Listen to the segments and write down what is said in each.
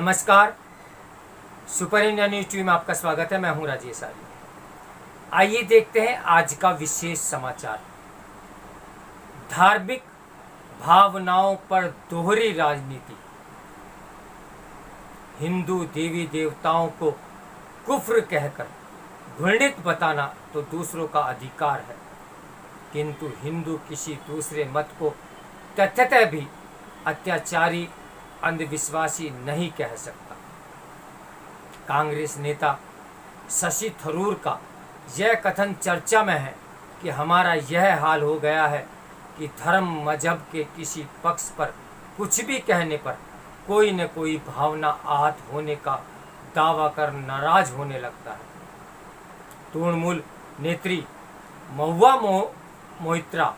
नमस्कार, super India news TV में आपका स्वागत है। मैं हूं राजेश आर्य। आइए देखते हैं आज का विशेष समाचार। धार्मिक भावनाओं पर दोहरी राजनीति। हिंदू देवी देवताओं को कुफ्र कहकर घृणित बताना तो दूसरों का अधिकार है, किंतु हिंदू किसी दूसरे मत को तथ्यतः भी अत्याचारी अंधविश्वासी नहीं कह सकता। कांग्रेस नेता शशि थरूर का यह कथन चर्चा में है कि हमारा यह हाल हो गया है कि धर्म मजहब के किसी पक्ष पर कुछ भी कहने पर कोई न कोई भावना आहत होने का दावा कर नाराज होने लगता है। तृणमूल नेत्री महुआ मोहित्रा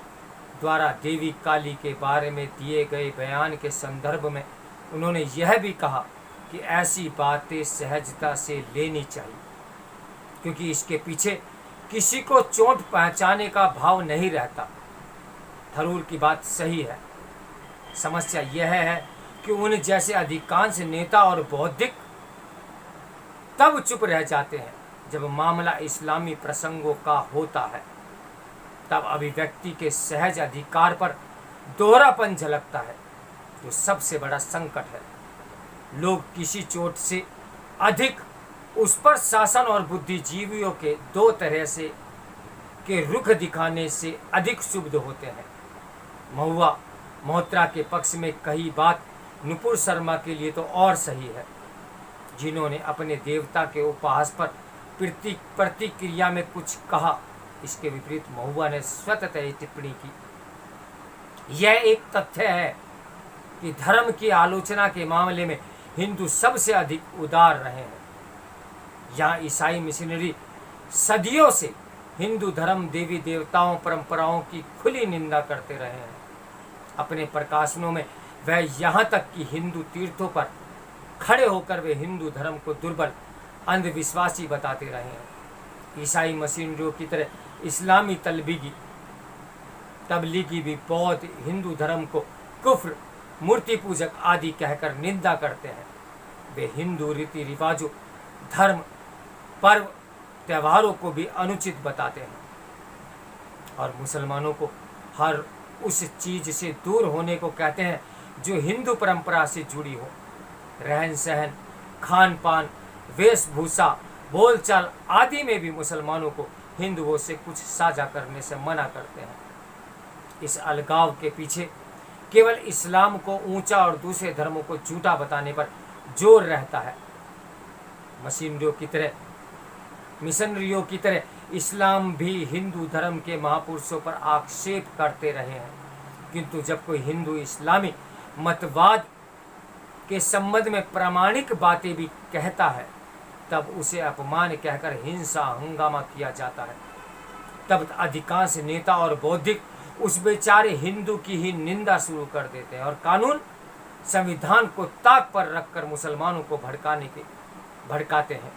द्वारा देवी काली के बारे में दिए गए बयान के संदर्भ में उन्होंने यह भी कहा कि ऐसी बातें सहजता से लेनी चाहिए, क्योंकि इसके पीछे किसी को चोट पहुंचाने का भाव नहीं रहता। थरूर की बात सही है। समस्या यह है कि उन जैसे अधिकांश नेता और बौद्धिक तब चुप रह जाते हैं जब मामला इस्लामी प्रसंगों का होता है। तब अभिव्यक्ति के सहज अधिकार पर दोहरापन झलकता है, जो सबसे बड़ा संकट है। लोग किसी चोट से अधिक उस पर शासन और बुद्धिजीवियों के दो तरह से के रुख दिखाने से अधिक क्षुब्ध होते हैं। महुआ मोहित्रा के पक्ष में कही बात नुपुर शर्मा के लिए तो और सही है, जिन्होंने अपने देवता के उपहास पर प्रतिक्रिया में कुछ कहा। इसके विपरीत महुआ ने स्वतः टिप्पणी की। यह एक तथ्य है कि धर्म की आलोचना के मामले में हिंदू सबसे अधिक उदार रहे हैं। यहाँ ईसाई मिशनरी सदियों से हिंदू धर्म देवी देवताओं परंपराओं की खुली निंदा करते रहे हैं। अपने प्रकाशनों में वह यहाँ तक कि हिंदू तीर्थों पर खड़े होकर वे हिंदू धर्म को दुर्बल अंधविश्वासी बताते रहे हैं। ईसाई मिशनरियों की तरह इस्लामी तबलीगी भी बौद्ध हिंदू धर्म को कुफ्र, मूर्ति पूजक आदि कहकर निंदा करते हैं। वे हिंदू रीति रिवाजों, धर्म, पर्व, त्योहारों को भी अनुचित बताते हैं और मुसलमानों को हर उस चीज से दूर होने को कहते हैं जो हिंदू परंपरा से जुड़ी हो। रहन सहन, खान पान, वेशभूषा, बोलचाल आदि में भी मुसलमानों को हिंदुओं से कुछ साझा करने से मना करते हैं। इस अलगाव के पीछे केवल इस्लाम को ऊंचा और दूसरे धर्मों को झूठा बताने पर जोर रहता है। मिशनरियों की तरह इस्लाम भी हिंदू धर्म के महापुरुषों पर आक्षेप करते रहे हैं, किंतु जब कोई हिंदू इस्लामी मतवाद के संबंध में प्रामाणिक बातें भी कहता है, तब उसे अपमान कहकर हिंसा हंगामा किया जाता है। तब अधिकांश नेता और बौद्धिक उस बेचारे हिंदू की ही निंदा शुरू कर देते हैं और कानून संविधान को ताक पर रखकर मुसलमानों को भड़काते हैं,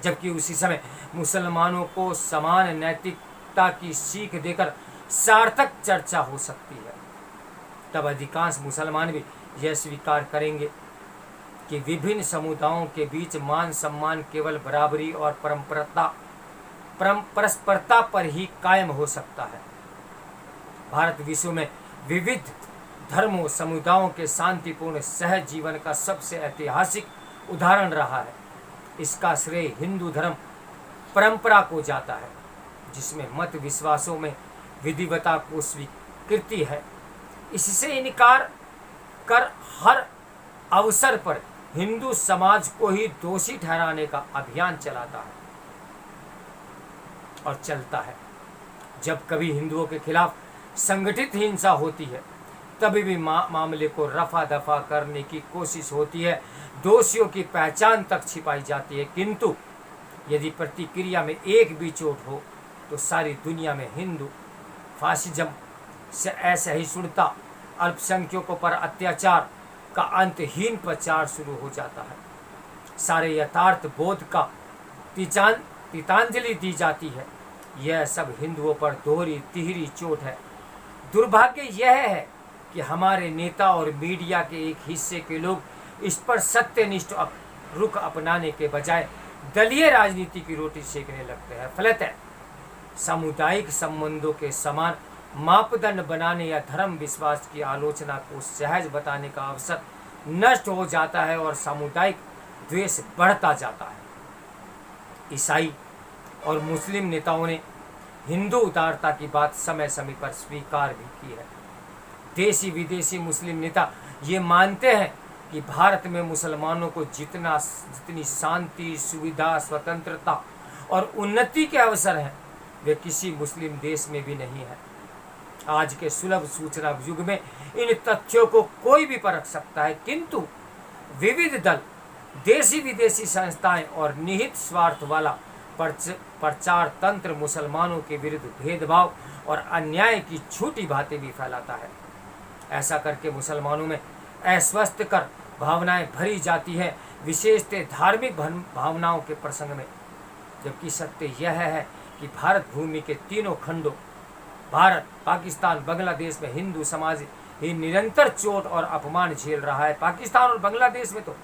जबकि उसी समय मुसलमानों को समान नैतिकता की सीख देकर सार्थक चर्चा हो सकती है। तब अधिकांश मुसलमान भी यह स्वीकार करेंगे कि विभिन्न समुदायों के बीच मान सम्मान केवल बराबरी और परस्परता पर ही कायम हो सकता है। भारत विश्व में विविध धर्मों समुदायों के शांतिपूर्ण सहज जीवन का सबसे ऐतिहासिक उदाहरण रहा है। इसका श्रेय हिंदू धर्म परंपरा को जाता है, जिसमें मत विश्वासों में विधिवता को स्वीकृति है। इससे इनकार कर हर अवसर पर हिंदू समाज को ही दोषी ठहराने का अभियान चलाता है और चलता है। जब कभी हिंदुओं के खिलाफ संगठित हिंसा होती है, तभी भी मामले को रफा दफा करने की कोशिश होती है, दोषियों की पहचान तक छिपाई जाती है। किंतु यदि प्रतिक्रिया में एक भी चोट हो तो सारी दुनिया में हिंदू फासिज्म से असहिष्णुता, अल्पसंख्यकों पर अत्याचार का अंतहीन प्रचार शुरू हो जाता है। सारे यथार्थ बोध का तितांजलि दी जाती है। यह सब हिंदुओं पर दोहरी तिहरी चोट है। दुर्भाग्य यह है कि हमारे नेता और मीडिया के एक हिस्से के लोग इस पर सत्यनिष्ठ रुख अपनाने के बजाय दलीय राजनीति की रोटी सेकने लगते हैं। फलतः सामुदायिक संबंधों के समान मापदंड बनाने या धर्म विश्वास की आलोचना को सहज बताने का अवसर नष्ट हो जाता है और सामुदायिक द्वेष बढ़ता जाता है। ईसाई और मुस्लिम नेताओं ने हिंदू उदारता की बात समय समय पर स्वीकार भी की है। देशी विदेशी मुस्लिम नेता ये मानते हैं कि भारत में मुसलमानों को जितनी शांति, सुविधा, स्वतंत्रता और उन्नति के अवसर हैं वे किसी मुस्लिम देश में भी नहीं है। आज के सुलभ सूचना युग में इन तथ्यों को कोई भी परख सकता है, किंतु विविध दल, देशी विदेशी संस्थाएं और निहित स्वार्थ वाला प्रचार तंत्र मुसलमानों के विरुद्ध भेदभाव और अन्याय की झूठी बातें भी फैलाता है। ऐसा करके मुसलमानों में अस्वस्थकर भावनाएं भरी जाती है, विशेषतः धार्मिक भावनाओं के प्रसंग में। जबकि सत्य यह है कि भारत भूमि के तीनों खंडों भारत, पाकिस्तान, बांग्लादेश में हिंदू समाज ही निरंतर चोट और अपमान झेल रहा है। पाकिस्तान और बांग्लादेश में तो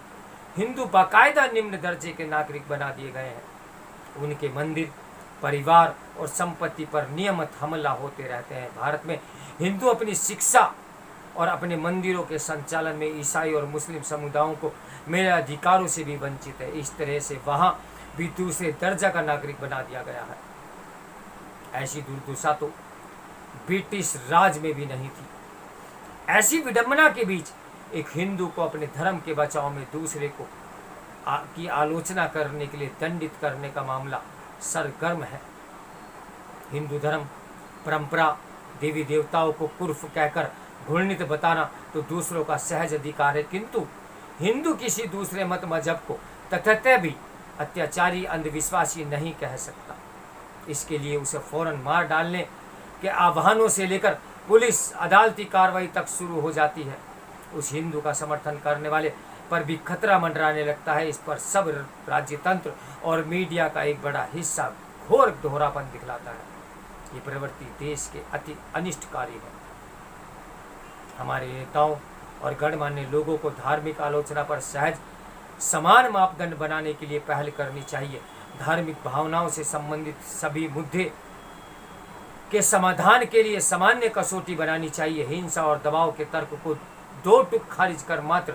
हिंदू बाकायदा निम्न दर्जे के नागरिक बना दिए गए हैं। उनके मंदिर, परिवार और संपत्ति पर नियमित हमला होते रहते हैं। भारत में हिंदू अपनी शिक्षा और अपने मंदिरों के संचालन में ईसाई और मुस्लिम समुदायों को मेरे अधिकारों से भी वंचित है। इस तरह से वहाँ भी दूसरे दर्जा का नागरिक बना दिया गया है। ऐसी दुर्दशा तो ब्रिटिश राज में भी नहीं थी। ऐसी विडंबना के बीच एक हिंदू को अपने धर्म के बचाव में दूसरे को की आलोचना करने के लिए दंडित करने का मामला सरगर्म है। हिंदू धर्म, परंपरा, देवी देवताओं को कुर्फ कहकर घृणित बताना तो दूसरों का सहज अधिकार है, किंतु हिंदू किसी दूसरे मत मजहब को तथातः भी अत्याचारी, अंधविश्वासी नहीं कह सकता। इसके लिए उसे फौरन मार डालने के आह्वानों से लेकर पुलिस अदालती कार्रवाई तक शुरू हो जाती है। उस हिंदू का समर्थन करने वाले पर भी खतरा मंडराने लगता है। इस पर सब राज्यतंत्र और मीडिया का एक बड़ा हिस्सा घोर दोहरापन दिखलाता है। ये प्रवृत्ति देश के अति अनिष्टकारी है। हमारे नेताओं और गणमान्य लोगों को धार्मिक आलोचना पर सहज समान मापदंड बनाने के लिए पहल करनी चाहिए। धार्मिक भावनाओं से संबंधित सभी मुद्दे के समाधान के लिए सामान्य कसौटी बनानी चाहिए। हिंसा और दबाव के तर्क को दो टुक खारिज कर मात्र